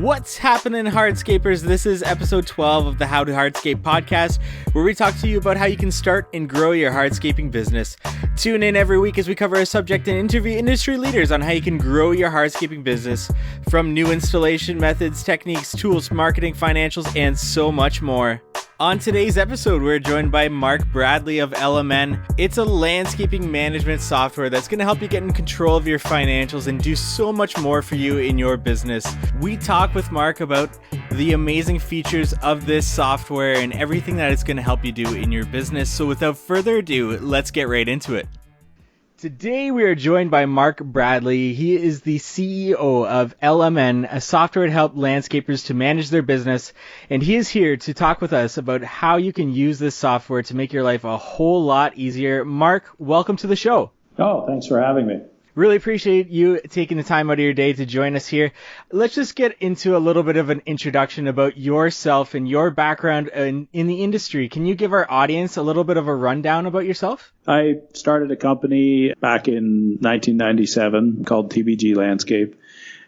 What's happening, hardscapers? This is episode 12 of the How to Hardscape podcast, where we talk to you about how you can start and grow your hardscaping business. Tune in every week as we cover a subject and interview industry leaders on how you can grow your hardscaping business, from new installation methods, techniques, tools, marketing, financials, and so much more. On today's episode, we're joined by Mark Bradley of LMN. It's a landscaping management software that's going to help you get in control of your financials and do so much more for you in your business. We talk with Mark about the amazing features of this software and everything that it's going to help you do in your business. So without further ado, let's get right into it. Today we are joined by Mark Bradley. He is the CEO of LMN, a software to help landscapers to manage their business, and he is here to talk with us about how you can use this software to make your life a whole lot easier. Mark, welcome to the show. Oh, thanks for having me. Really appreciate you taking the time out of your day to join us here. Let's just get into a little bit of an introduction about yourself and your background in the industry. Can you give our audience a little bit of a rundown about yourself? I started a company back in 1997 called TBG Landscape.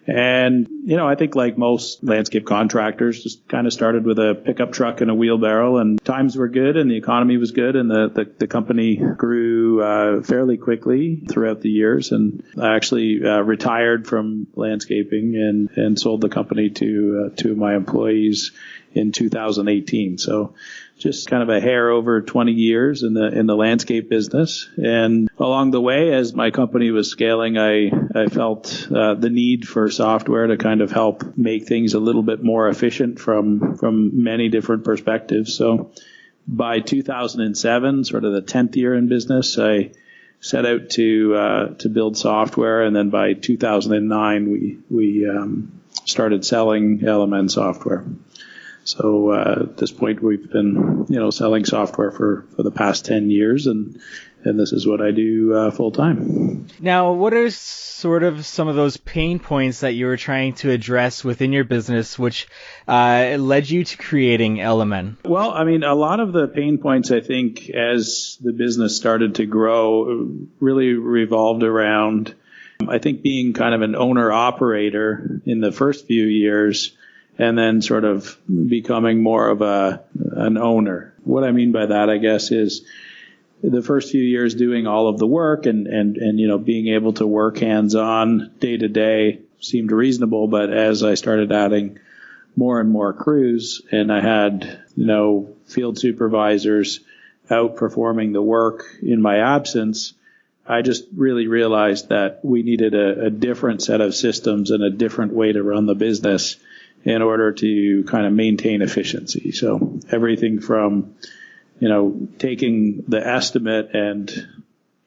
And, I think like most landscape contractors, just kind of started with a pickup truck and a wheelbarrow, and times were good and the economy was good, and the company grew fairly quickly throughout the years. And I actually retired from landscaping and sold the company to my employees in 2018. So just kind of a hair over 20 years in the landscape business. And along the way, as my company was scaling, I felt the need for software to kind of help make things a little bit more efficient from many different perspectives. So by 2007, sort of the 10th year in business, I set out to build software. And then by 2009, we started selling LMN software. So at this point, we've been, selling software for the past 10 years, and this is what I do full time. Now, what are sort of some of those pain points that you were trying to address within your business, which led you to creating LMN? Well, a lot of the pain points, I think, as the business started to grow, really revolved around, I think, being kind of an owner-operator in the first few years, and then sort of becoming more of an owner. What I mean by that, I guess, is the first few years doing all of the work and being able to work hands-on day to day seemed reasonable. But as I started adding more and more crews, and I had, field supervisors out performing the work in my absence, I just really realized that we needed a different set of systems and a different way to run the business in order to kind of maintain efficiency. So everything from, taking the estimate and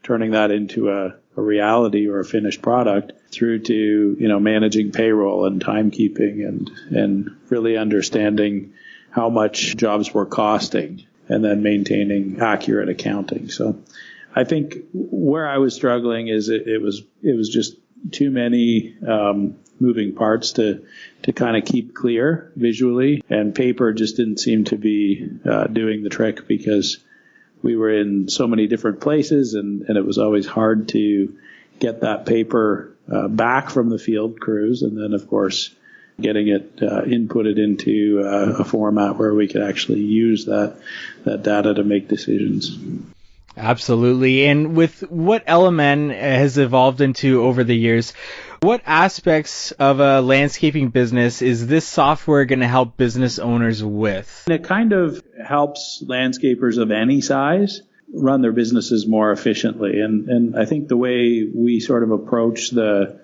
turning that into a reality or a finished product, through to, managing payroll and timekeeping and really understanding how much jobs were costing, and then maintaining accurate accounting. So I think where I was struggling is it was just too many moving parts to kind of keep clear visually, and paper just didn't seem to be doing the trick, because we were in so many different places, and it was always hard to get that paper back from the field crews, and then of course getting it inputted into a format where we could actually use that data to make decisions. Absolutely. And with what LMN has evolved into over the years, what aspects of a landscaping business is this software going to help business owners with? It kind of helps landscapers of any size run their businesses more efficiently. And I think the way we sort of approach the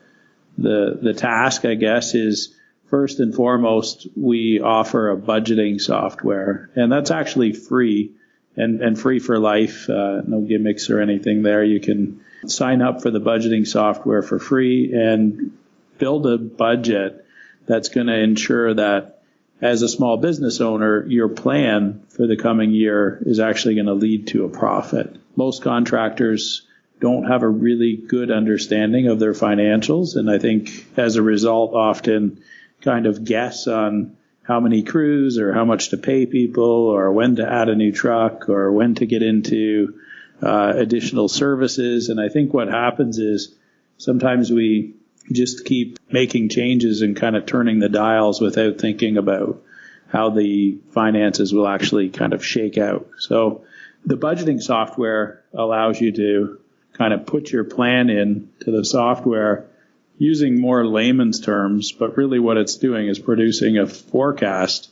task, I guess, is first and foremost, we offer a budgeting software, and that's actually free. And free for life, no gimmicks or anything there. You can sign up for the budgeting software for free and build a budget that's going to ensure that as a small business owner, your plan for the coming year is actually going to lead to a profit. Most contractors don't have a really good understanding of their financials, and I think as a result often kind of guess on how many crews or how much to pay people or when to add a new truck or when to get into additional services. And I think what happens is sometimes we just keep making changes and kind of turning the dials without thinking about how the finances will actually kind of shake out. So the budgeting software allows you to kind of put your plan in to the software using more layman's terms, but really what it's doing is producing a forecast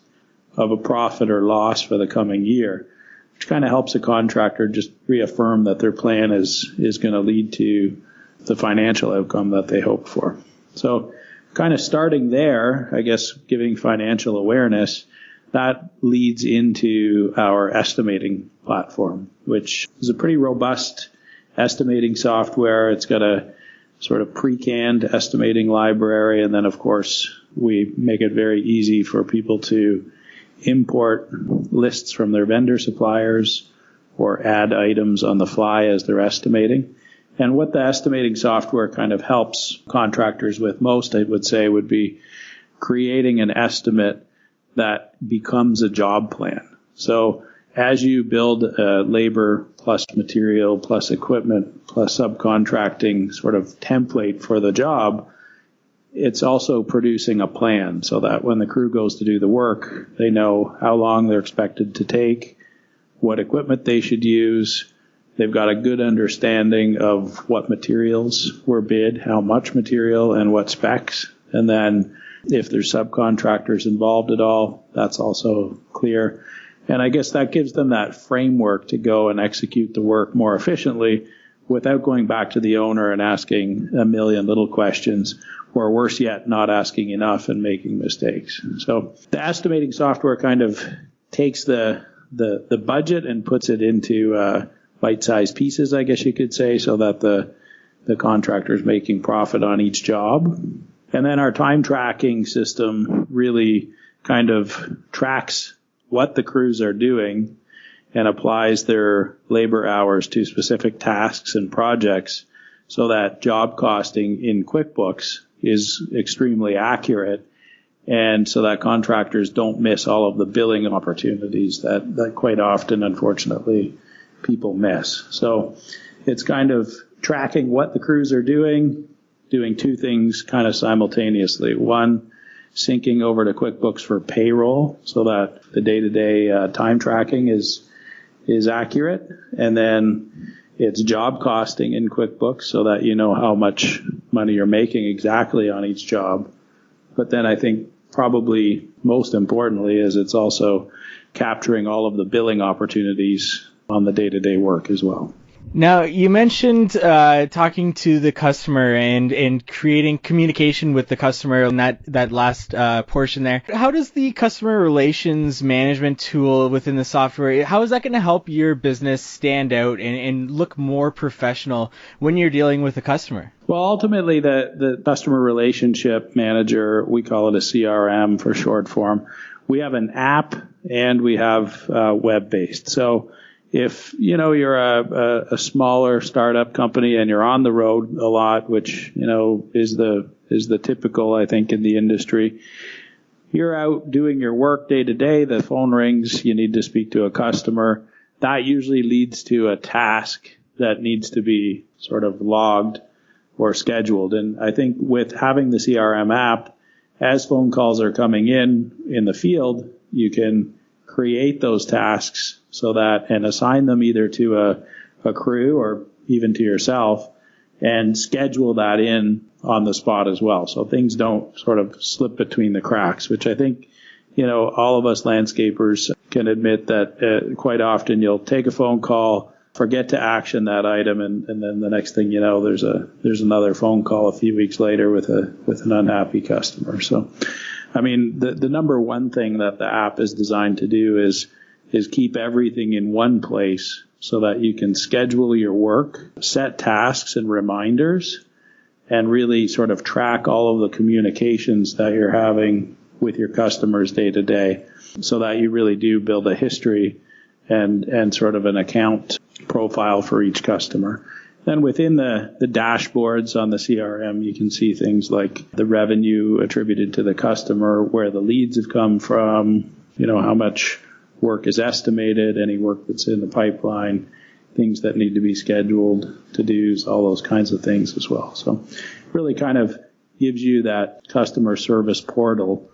of a profit or loss for the coming year, which kind of helps a contractor just reaffirm that their plan is going to lead to the financial outcome that they hope for. So kind of starting there, I guess, giving financial awareness, that leads into our estimating platform, which is a pretty robust estimating software. It's got a sort of pre-canned estimating library. And then, of course, we make it very easy for people to import lists from their vendor suppliers or add items on the fly as they're estimating. And what the estimating software kind of helps contractors with most, I would say, would be creating an estimate that becomes a job plan. So as you build a labor plus material plus equipment plus subcontracting sort of template for the job, it's also producing a plan so that when the crew goes to do the work, they know how long they're expected to take, what equipment they should use. They've got a good understanding of what materials were bid, how much material, and what specs. And then if there's subcontractors involved at all, that's also clear. And I guess that gives them that framework to go and execute the work more efficiently without going back to the owner and asking a million little questions, or worse yet, not asking enough and making mistakes. So the estimating software kind of takes the budget and puts it into bite-sized pieces, I guess you could say, so that the contractor is making profit on each job. And then our time tracking system really kind of tracks what the crews are doing and applies their labor hours to specific tasks and projects so that job costing in QuickBooks is extremely accurate, and so that contractors don't miss all of the billing opportunities that quite often, unfortunately, people miss. So it's kind of tracking what the crews are doing two things kind of simultaneously. One, syncing over to QuickBooks for payroll so that the day-to-day time tracking is accurate. And then it's job costing in QuickBooks so that you know how much money you're making exactly on each job. But then I think probably most importantly is it's also capturing all of the billing opportunities on the day-to-day work as well. Now, you mentioned talking to the customer and creating communication with the customer in that last portion there. How does the customer relations management tool within the software, how is that going to help your business stand out and look more professional when you're dealing with a customer? Well, ultimately, the customer relationship manager, we call it a CRM for short form. We have an app and we have web-based. So if, you're a smaller startup company and you're on the road a lot, which, is the typical, I think, in the industry, you're out doing your work day to day, the phone rings, you need to speak to a customer. That usually leads to a task that needs to be sort of logged or scheduled. And I think with having the CRM app, as phone calls are coming in the field, you can create those tasks so that, and assign them either to a crew or even to yourself, and schedule that in on the spot as well. So things don't sort of slip between the cracks, which I think, all of us landscapers can admit that quite often you'll take a phone call, forget to action that item, and then the next thing you know, there's another phone call a few weeks later with an unhappy customer. So, I mean, the number one thing that the app is designed to do is keep everything in one place so that you can schedule your work, set tasks and reminders, and really sort of track all of the communications that you're having with your customers day to day, so that you really do build a history and sort of an account profile for each customer. Then within the dashboards on the CRM, you can see things like the revenue attributed to the customer, where the leads have come from, how much work is estimated, any work that's in the pipeline, things that need to be scheduled, to-dos, all those kinds of things as well. So really kind of gives you that customer service portal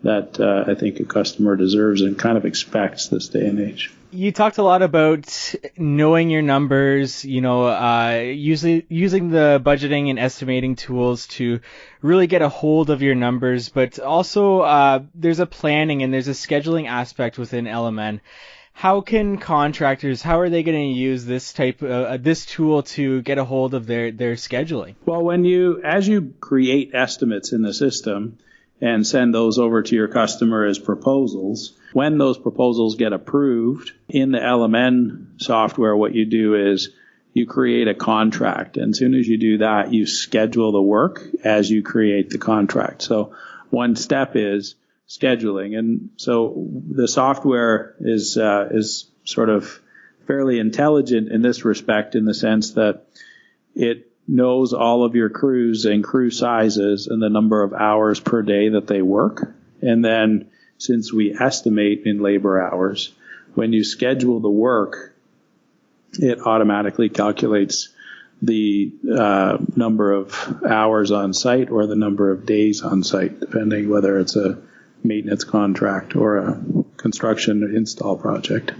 that I think a customer deserves and kind of expects this day and age. You talked a lot about knowing your numbers, using the budgeting and estimating tools to really get a hold of your numbers, but also there's a planning and there's a scheduling aspect within LMN. How can contractors, how are they going to use this tool to get a hold of their scheduling? Well, as you create estimates in the system and send those over to your customer as proposals, when those proposals get approved in the LMN software, what you do is you create a contract. And as soon as you do that, you schedule the work as you create the contract. So one step is scheduling. And so the software is sort of fairly intelligent in this respect, in the sense that it knows all of your crews and crew sizes and the number of hours per day that they work. And then since we estimate in labor hours, when you schedule the work, it automatically calculates the number of hours on site or the number of days on site, depending whether it's a maintenance contract or a construction install project.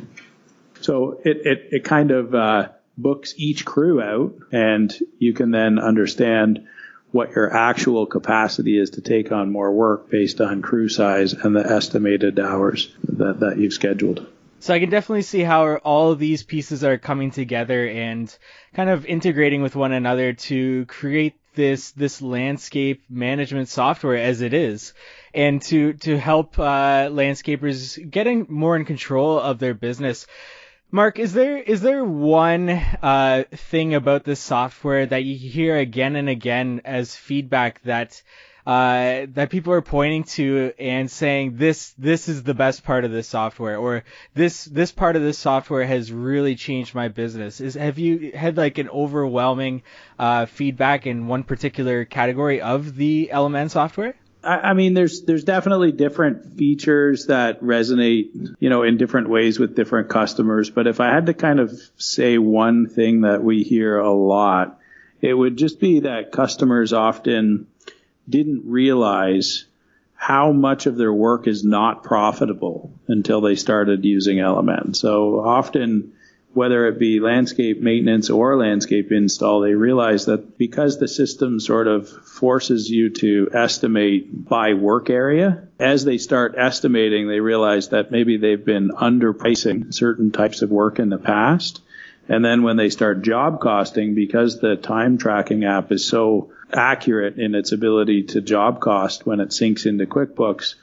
So it kind of books each crew out, and you can then understand what your actual capacity is to take on more work based on crew size and the estimated hours that you've scheduled. So I can definitely see how all of these pieces are coming together and kind of integrating with one another to create this landscape management software as it is, and to help landscapers getting more in control of their business. Mark, is there one thing about this software that you hear again and again as feedback that people are pointing to and saying this is the best part of this software, or this part of this software has really changed my business? Have you had like an overwhelming feedback in one particular category of the LMN software? I mean, there's definitely different features that resonate, in different ways with different customers. But if I had to kind of say one thing that we hear a lot, it would just be that customers often didn't realize how much of their work is not profitable until they started using LMN. So often, whether it be landscape maintenance or landscape install, they realize that because the system sort of forces you to estimate by work area, as they start estimating, they realize that maybe they've been underpricing certain types of work in the past. And then when they start job costing, because the time tracking app is so accurate in its ability to job cost when it syncs into QuickBooks,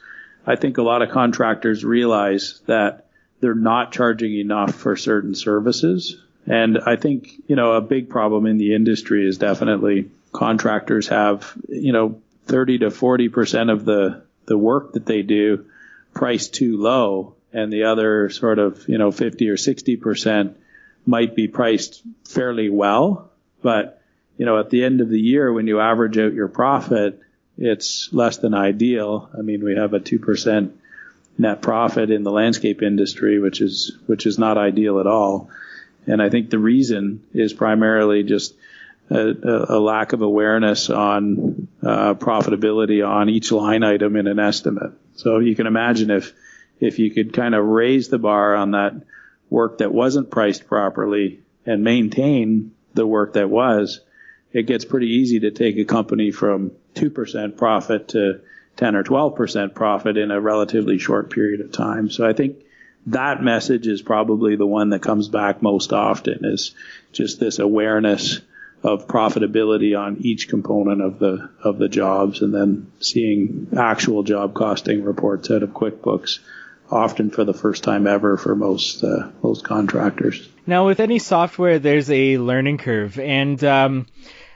I think a lot of contractors realize that they're not charging enough for certain services. And I think, a big problem in the industry is definitely contractors have, 30 to 40% of the work that they do priced too low, and the other sort of, 50 or 60% might be priced fairly well. But, at the end of the year, when you average out your profit, it's less than ideal. I mean, we have a 2% net profit in the landscape industry, which is not ideal at all. And I think the reason is primarily just a lack of awareness on profitability on each line item in an estimate. So you can imagine if you could kind of raise the bar on that work that wasn't priced properly and maintain the work that was, it gets pretty easy to take a company from 2% profit to 10 or 12% profit in a relatively short period of time. So I think that message is probably the one that comes back most often, is just this awareness of profitability on each component of the jobs, and then seeing actual job costing reports out of QuickBooks, often for the first time ever for most contractors. Now, with any software, there's a learning curve, and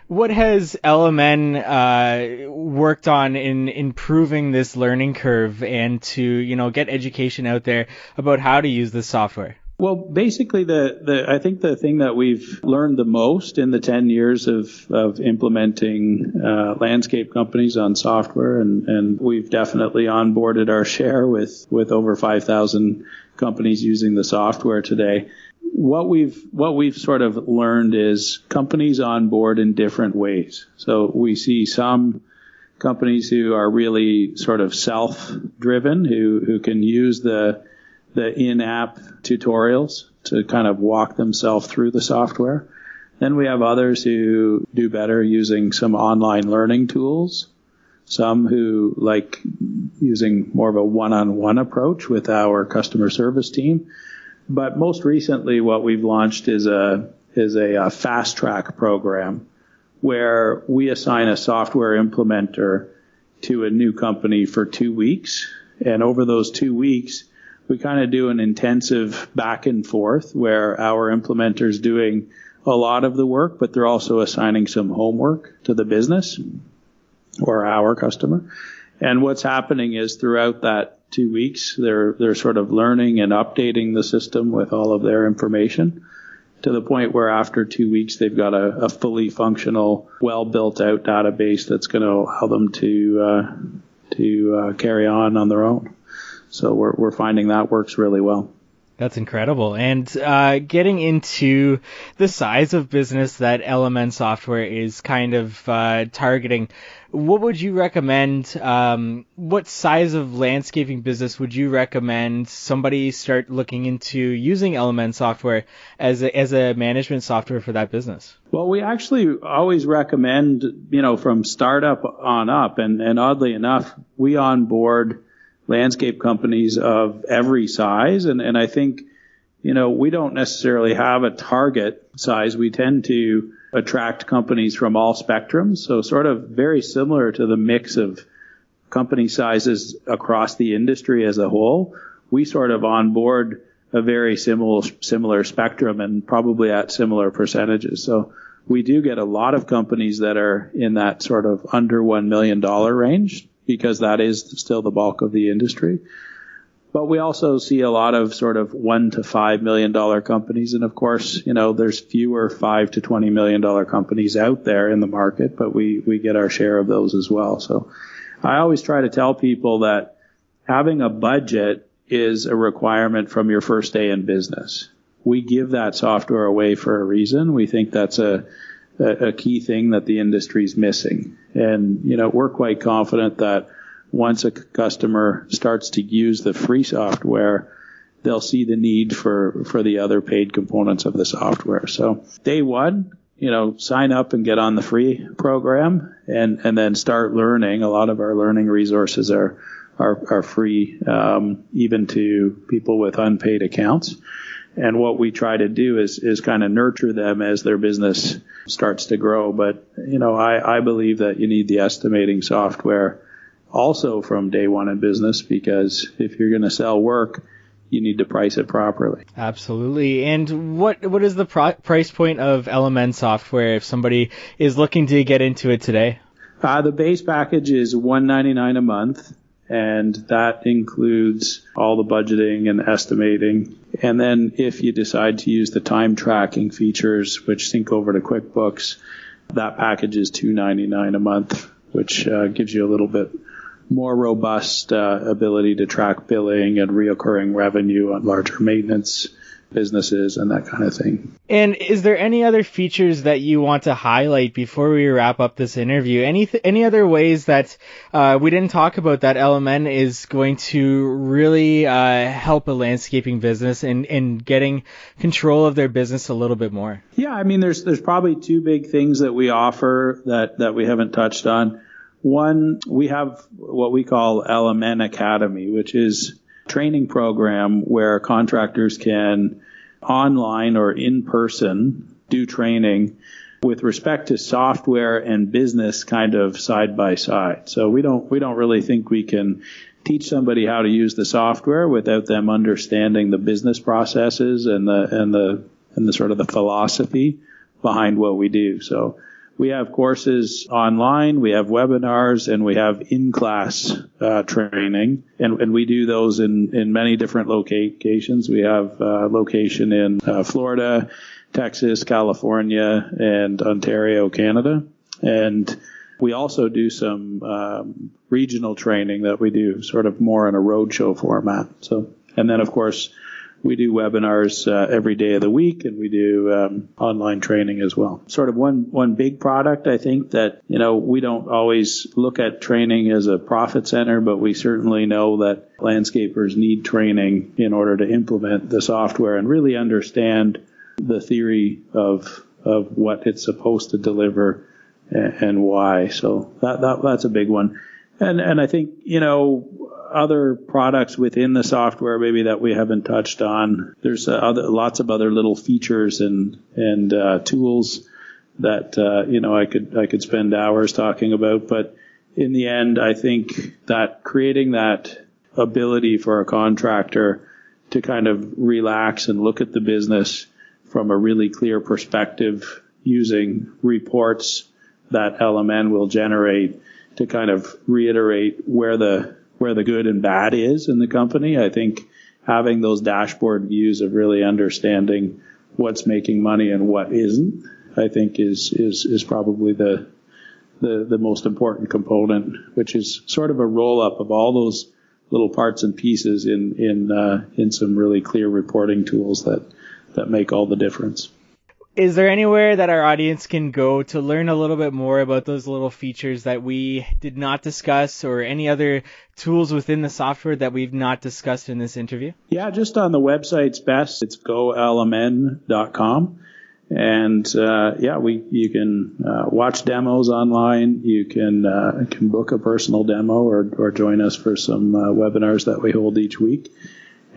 what has LMN worked on in improving this learning curve and to, get education out there about how to use this software? Well, basically, I think the thing that we've learned the most in the 10 years of implementing landscape companies on software, and we've definitely onboarded our share with over 5,000 companies using the software today. What we've sort of learned is companies on board in different ways. So we see some companies who are really sort of self-driven, who can use the in-app tutorials to kind of walk themselves through the software. Then we have others who do better using some online learning tools, some who like using more of a one-on-one approach with our customer service team. But most recently, what we've launched is a fast track program where we assign a software implementer to a new company for 2 weeks. And over those 2 weeks, we kind of do an intensive back and forth where our implementer's doing a lot of the work, but they're also assigning some homework to the business or our customer. And what's happening is throughout that 2 weeks, they're sort of learning and updating the system with all of their information to the point where after 2 weeks, they've got a fully functional, well-built out database that's going to allow them to carry on their own. So we're finding that works really well. That's incredible. And getting into the size of business that LMN software is kind of targeting, what would you recommend? What size of landscaping business would you recommend somebody start looking into using LMN software as a management software for that business? Well, we actually always recommend, from startup on up. And oddly enough, we onboard landscape companies of every size. And I think, we don't necessarily have a target size. We tend to attract companies from all spectrums. So sort of very similar to the mix of company sizes across the industry as a whole. We sort of onboard a very similar spectrum and probably at similar percentages. So we do get a lot of companies that are in that sort of under $1 million range, because that is still the bulk of the industry. But we also see a lot of sort of $1 to $5 million companies. And of course, there's fewer $5 to $20 million companies out there in the market, but we get our share of those as well. So I always try to tell people that having a budget is a requirement from your first day in business. We give that software away for a reason. We think that's a key thing that the industry's missing. And, we're quite confident that once a customer starts to use the free software, they'll see the need for the other paid components of the software. So day one, sign up and get on the free program and then start learning. A lot of our learning resources are free, even to people with unpaid accounts. And what we try to do is kind of nurture them as their business starts to grow. But, I believe that you need the estimating software also from day one in business, because if you're going to sell work, you need to price it properly. Absolutely. And what is the price point of LMN software if somebody is looking to get into it today? The base package is $199 a month. And that includes all the budgeting and estimating. And then if you decide to use the time tracking features, which sync over to QuickBooks, that package is $299 a month, which gives you a little bit more robust ability to track billing and reoccurring revenue on larger maintenance businesses and that kind of thing. And is there any other features that you want to highlight before we wrap up this interview? Any other ways that we didn't talk about that LMN is going to really help a landscaping business in getting control of their business a little bit more? Yeah, I mean, there's probably two big things that we offer that we haven't touched on. One, we have what we call LMN Academy, which is a training program where contractors can online or in person do training with respect to software and business kind of side by side. So we don't really think we can teach somebody how to use the software without them understanding the business processes and the sort of the philosophy behind what we do. So we have courses online, we have webinars, and we have in-class training, and we do those in many different locations. We have a location in Florida, Texas, California, and Ontario, Canada. And we also do some regional training that we do sort of more in a roadshow format. So, and then, of course, we do webinars every day of the week, and we do online training as well. Sort of one big product, I think, that, we don't always look at training as a profit center, but we certainly know that landscapers need training in order to implement the software and really understand the theory of what it's supposed to deliver and why. So that's a big one. And I think, other products within the software maybe that we haven't touched on. There's lots of other little features and tools that I could spend hours talking about. But in the end, I think that creating that ability for a contractor to kind of relax and look at the business from a really clear perspective, using reports that LMN will generate to kind of reiterate where the good and bad is in the company. I think having those dashboard views of really understanding what's making money and what isn't, I think is probably the most important component, which is sort of a roll up of all those little parts and pieces in some really clear reporting tools that make all the difference. Is there anywhere that our audience can go to learn a little bit more about those little features that we did not discuss, or any other tools within the software that we've not discussed in this interview? Yeah, just on the website's best. It's golmn.com. And you can watch demos online. You can book a personal demo or join us for some webinars that we hold each week.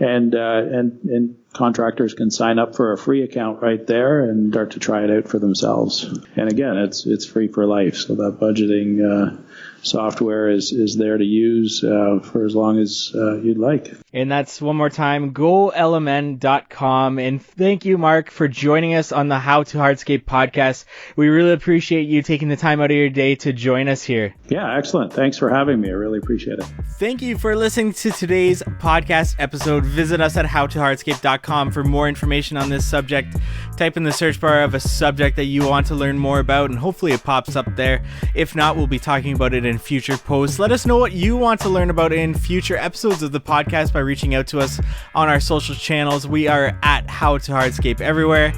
And contractors can sign up for a free account right there and start to try it out for themselves. And again, it's free for life. So that budgeting software is there to use for as long as you'd like. And that's, one more time, golmn.com. And thank you, Mark, for joining us on the How to Hardscape podcast. We really appreciate you taking the time out of your day to join us here. Yeah, excellent. Thanks for having me. I really appreciate it. Thank you for listening to today's podcast episode. Visit us at howtohardscape.com for more information on this subject. Type in the search bar of a subject that you want to learn more about, and hopefully it pops up there. If not, we'll be talking about it in future posts. Let us know what you want to learn about in future episodes of the podcast by reaching out to us on our social channels. We are at How to Hardscape everywhere.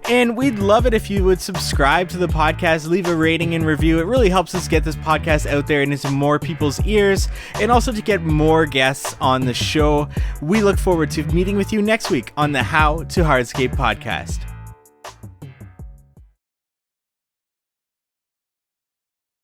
And we'd love it if you would subscribe to the podcast, leave a rating and review. It really helps us get this podcast out there and into more people's ears, and also to get more guests on the show. We look forward to meeting with you next week on the How to Hardscape podcast.